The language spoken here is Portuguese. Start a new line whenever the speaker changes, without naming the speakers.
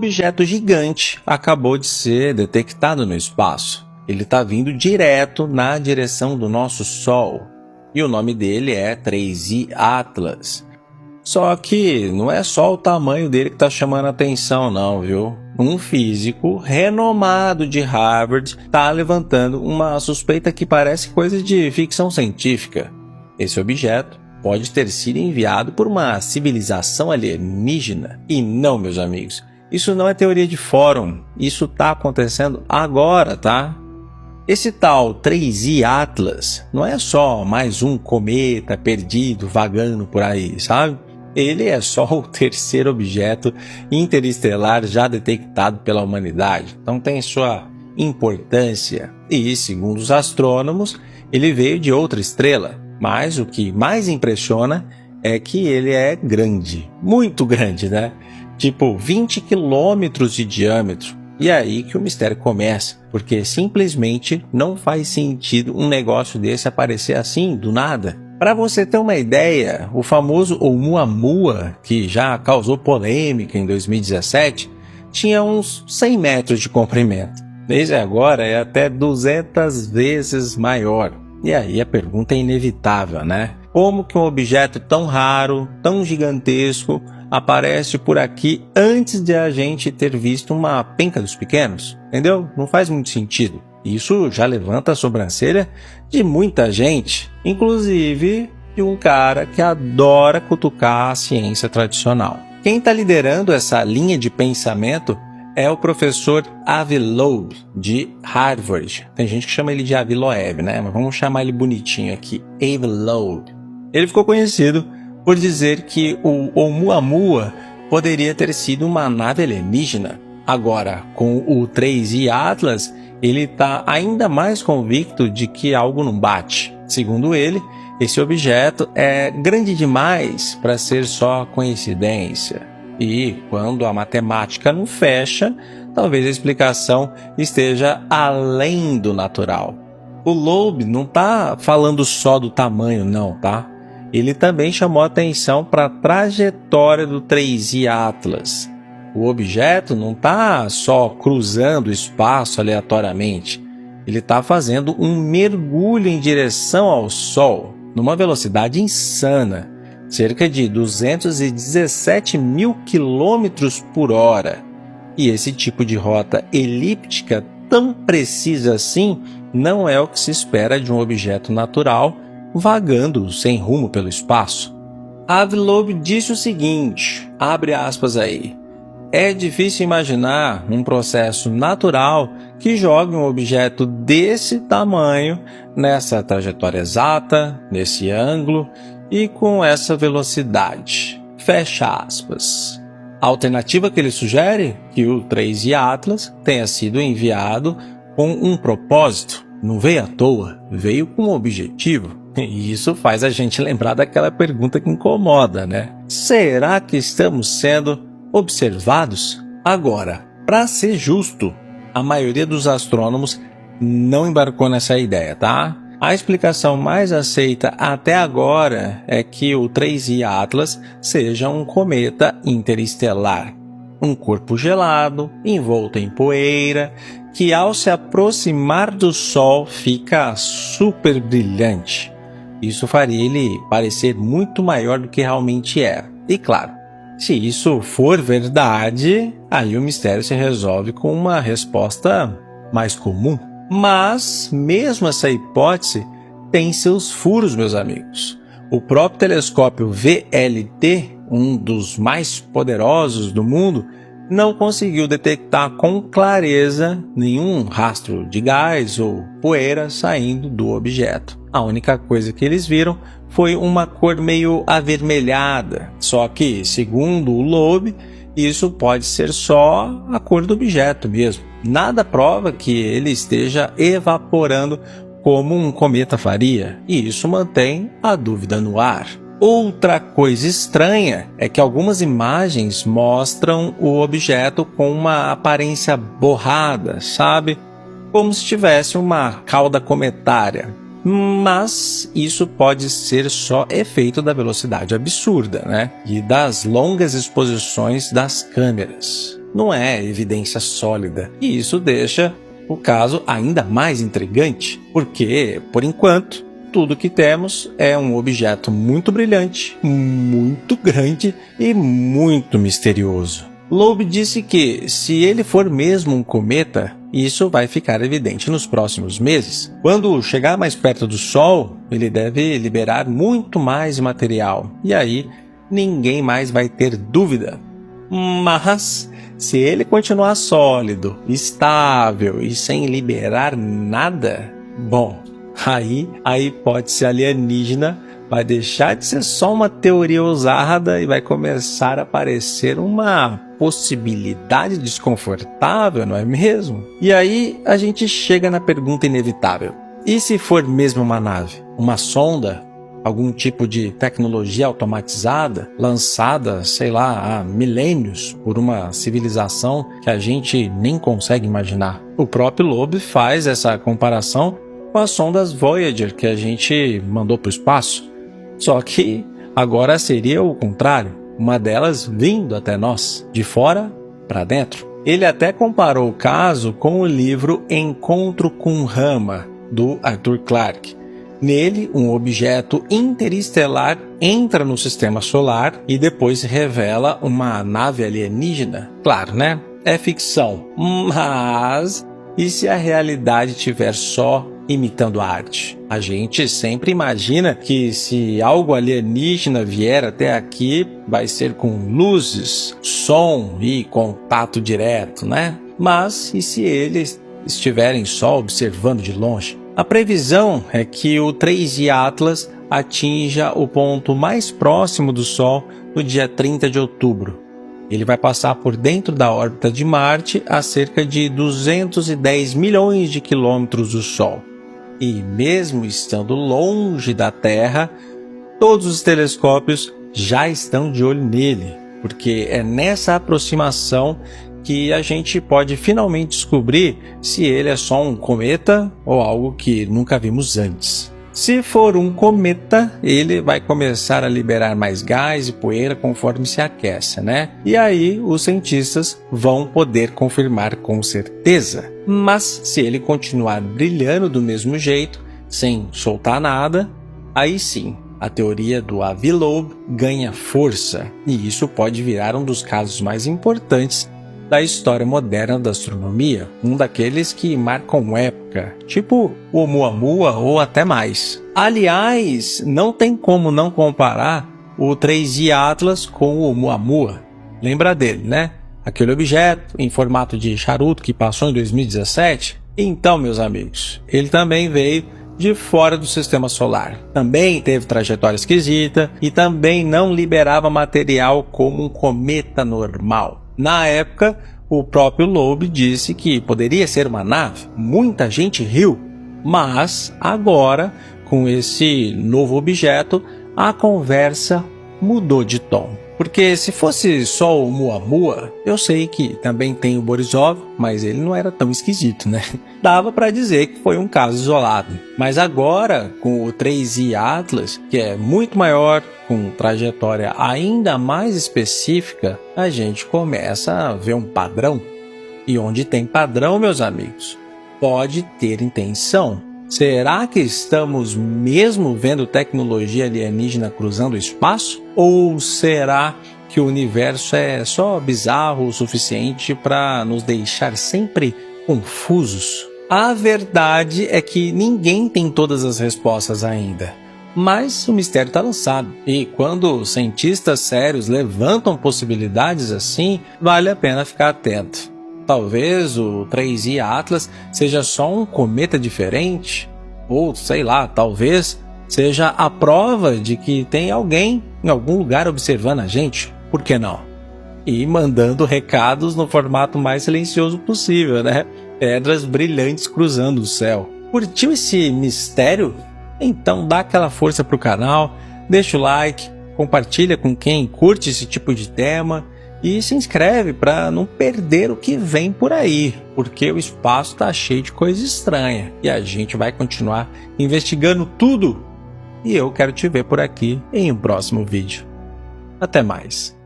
objeto gigante acabou de ser detectado no espaço. Ele está vindo direto na direção do nosso Sol. E o nome dele é 3I Atlas. Só que não é só o tamanho dele que está chamando a atenção não, viu? Um físico renomado de Harvard está levantando uma suspeita que parece coisa de ficção científica. Esse objeto pode ter sido enviado por uma civilização alienígena. E não, meus amigos, isso não é teoria de fórum, isso está acontecendo agora, tá? Esse tal 3I Atlas não é só mais um cometa perdido vagando por aí, sabe? Ele é só o terceiro objeto interestelar já detectado pela humanidade, então tem sua importância. E, segundo os astrônomos, ele veio de outra estrela, mas o que mais impressiona é que ele é grande, muito grande, né? Tipo 20 quilômetros de diâmetro. E é aí que o mistério começa, porque simplesmente não faz sentido um negócio desse aparecer assim, do nada. Para você ter uma ideia, o famoso Oumuamua, que já causou polêmica em 2017, tinha uns 100 metros de comprimento. Desde agora é até 200 vezes maior. E aí a pergunta é inevitável, né? Como que um objeto tão raro, tão gigantesco, aparece por aqui antes de a gente ter visto uma penca dos pequenos? Entendeu? Não faz muito sentido. Isso já levanta a sobrancelha de muita gente, inclusive de um cara que adora cutucar a ciência tradicional. Quem está liderando essa linha de pensamento é o professor Avi Loeb, de Harvard. Tem gente que chama ele de Avi Loeb, né? Mas vamos chamar ele bonitinho aqui, Avi Loeb. Ele ficou conhecido por dizer que o Oumuamua poderia ter sido uma nave alienígena. Agora, com o 3I Atlas, ele está ainda mais convicto de que algo não bate. Segundo ele, esse objeto é grande demais para ser só coincidência. E quando a matemática não fecha, talvez a explicação esteja além do natural. O Loeb não está falando só do tamanho, não, tá? Ele também chamou atenção para a trajetória do 3I Atlas. O objeto não está só cruzando o espaço aleatoriamente. Ele está fazendo um mergulho em direção ao Sol, numa velocidade insana, cerca de 217 mil quilômetros por hora. E esse tipo de rota elíptica tão precisa assim não é o que se espera de um objeto natural vagando sem rumo pelo espaço. Avi Loeb disse o seguinte, abre aspas aí: é difícil imaginar um processo natural que jogue um objeto desse tamanho nessa trajetória exata, nesse ângulo e com essa velocidade. Fecha aspas. A alternativa que ele sugere, que o 3I Atlas tenha sido enviado com um propósito, não veio à toa, veio com um objetivo. E isso faz a gente lembrar daquela pergunta que incomoda, né? Será que estamos sendo observados? Agora, para ser justo, a maioria dos astrônomos não embarcou nessa ideia, tá? A explicação mais aceita até agora é que o 3I Atlas seja um cometa interestelar, um corpo gelado, envolto em poeira, que ao se aproximar do Sol fica super brilhante. Isso faria ele parecer muito maior do que realmente é. E claro, se isso for verdade, aí o mistério se resolve com uma resposta mais comum. Mas, mesmo essa hipótese tem seus furos, meus amigos. O próprio telescópio VLT, um dos mais poderosos do mundo, não conseguiu detectar com clareza nenhum rastro de gás ou poeira saindo do objeto. A única coisa que eles viram foi uma cor meio avermelhada, só que, segundo o Loeb, isso pode ser só a cor do objeto mesmo. Nada prova que ele esteja evaporando como um cometa faria, e isso mantém a dúvida no ar. Outra coisa estranha é que algumas imagens mostram o objeto com uma aparência borrada, sabe? Como se tivesse uma cauda cometária. Mas isso pode ser só efeito da velocidade absurda, né? E das longas exposições das câmeras. não é evidência sólida. E isso deixa o caso ainda mais intrigante, porque, por enquanto, tudo que temos é um objeto muito brilhante, muito grande e muito misterioso. Loeb disse que, se ele for mesmo um cometa, isso vai ficar evidente nos próximos meses. Quando chegar mais perto do Sol, ele deve liberar muito mais material, e aí ninguém mais vai ter dúvida. Mas, se ele continuar sólido, estável e sem liberar nada, bom, aí a hipótese alienígena vai deixar de ser só uma teoria ousada e vai começar a parecer uma possibilidade desconfortável, não é mesmo? E aí a gente chega na pergunta inevitável. E se for mesmo uma nave? Uma sonda? Algum tipo de tecnologia automatizada, lançada, sei lá, há milênios por uma civilização que a gente nem consegue imaginar? O próprio Loeb faz essa comparação com as sondas Voyager que a gente mandou para o espaço. Só que agora seria o contrário, uma delas vindo até nós, de fora para dentro. Ele até comparou o caso com o livro Encontro com Rama, do Arthur Clarke. Nele, um objeto interestelar entra no sistema solar e depois revela uma nave alienígena. Claro, né? É ficção. Mas e se a realidade estiver só imitando a arte? A gente sempre imagina que se algo alienígena vier até aqui, vai ser com luzes, som e contato direto, né? Mas e se eles estiverem só observando de longe? A previsão é que o 3I Atlas atinja o ponto mais próximo do Sol no dia 30 de outubro. Ele vai passar por dentro da órbita de Marte a cerca de 210 milhões de quilômetros do Sol. E mesmo estando longe da Terra, todos os telescópios já estão de olho nele, porque é nessa aproximação que a gente pode finalmente descobrir se ele é só um cometa ou algo que nunca vimos antes. Se for um cometa, ele vai começar a liberar mais gás e poeira conforme se aquece, né? E aí os cientistas vão poder confirmar com certeza. Mas se ele continuar brilhando do mesmo jeito, sem soltar nada, aí sim, a teoria do Avi Loeb ganha força, e isso pode virar um dos casos mais importantes da história moderna da astronomia, um daqueles que marcam época, tipo o Oumuamua ou até mais. Aliás, não tem como não comparar o 3I Atlas com o Oumuamua. Lembra dele, né? Aquele objeto em formato de charuto que passou em 2017? Então, meus amigos, ele também veio de fora do sistema solar. Também teve trajetória esquisita e também não liberava material como um cometa normal. Na época, o próprio Loeb disse que poderia ser uma nave. Muita gente riu, mas agora, com esse novo objeto, a conversa mudou de tom. Porque se fosse só o Oumuamua, eu sei que também tem o Borisov, mas ele não era tão esquisito, né? Dava para dizer que foi um caso isolado. Mas agora, com o 3I Atlas, que é muito maior, com trajetória ainda mais específica, a gente começa a ver um padrão. E onde tem padrão, meus amigos, pode ter intenção. Será que estamos mesmo vendo tecnologia alienígena cruzando o espaço? Ou será que o universo é só bizarro o suficiente para nos deixar sempre confusos? A verdade é que ninguém tem todas as respostas ainda. Mas o mistério está lançado. E quando cientistas sérios levantam possibilidades assim, vale a pena ficar atento. Talvez o 3I Atlas seja só um cometa diferente, ou sei lá, talvez seja a prova de que tem alguém em algum lugar observando a gente, por que não? E mandando recados no formato mais silencioso possível, né? Pedras brilhantes cruzando o céu. Curtiu esse mistério? Então dá aquela força pro canal, deixa o like, compartilha com quem curte esse tipo de tema e se inscreve para não perder o que vem por aí, porque o espaço está cheio de coisa estranha e a gente vai continuar investigando tudo. E eu quero te ver por aqui em um próximo vídeo. Até mais!